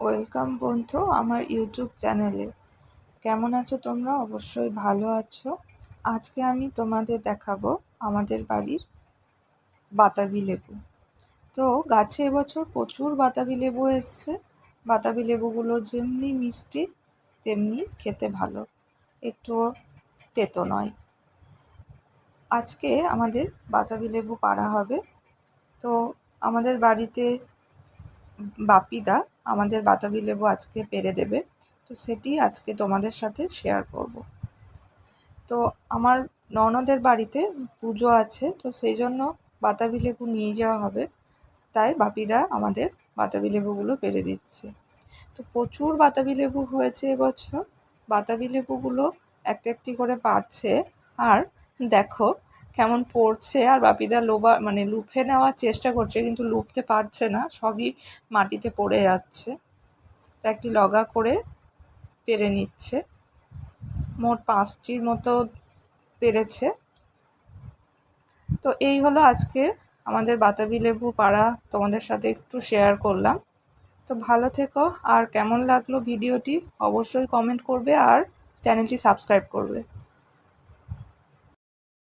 Welcome বন্ধু আমার YouTube চ্যানেলে। কেমন আছো তোমরা? অবশ্যই ভালো আছো। আজকে আমি তোমাদের দেখাবো আমাদের বাড়ির বাতাবি লেবু। তো গাছে এবছর প্রচুর বাতাবি লেবু এসছে। বাতাবি লেবুগুলো যেমনি মিষ্টি তেমনি খেতে ভালো, একটুও তেতো নয়। আজকে আমাদের বাতাবি লেবু পাড়া হবে। তো আমাদের বাড়িতে বাপিদা আমাদের বাতাবি লেবু আজকে পেড়ে দেবে। তো সেটি আজকে তোমাদের সাথে শেয়ার করব। তো আমার ননদের বাড়িতে পুজো আছে, তো সেই জন্য বাতাবি লেবু নিয়ে যাওয়া হবে, তাই বাপিদা আমাদের বাতাবি লেবুগুলো পেড়ে দিচ্ছে। তো প্রচুর বাতাবি লেবু হয়েছে এবছর। বাতাবি লেবুগুলো একটা একটি করে পাড়ছে, আর দেখো কেমন পড়ছে। আর বাপিদা লুফে নেওয়ার চেষ্টা করছে, কিন্তু লুফতে পারছে না, সবই মাটিতে পড়ে যাচ্ছে। তো একটি লগা করে পেরে নিচ্ছে। মোট 5টির মতো পেরেছে। তো এই হলো আজকে আমাদের বাতাবি লেবু পাড়া, তোমাদের সাথে একটু শেয়ার করলাম। তো ভালো থেকো, আর কেমন লাগলো ভিডিওটি অবশ্যই কমেন্ট করবে, আর চ্যানেলটি সাবস্ক্রাইব করবে।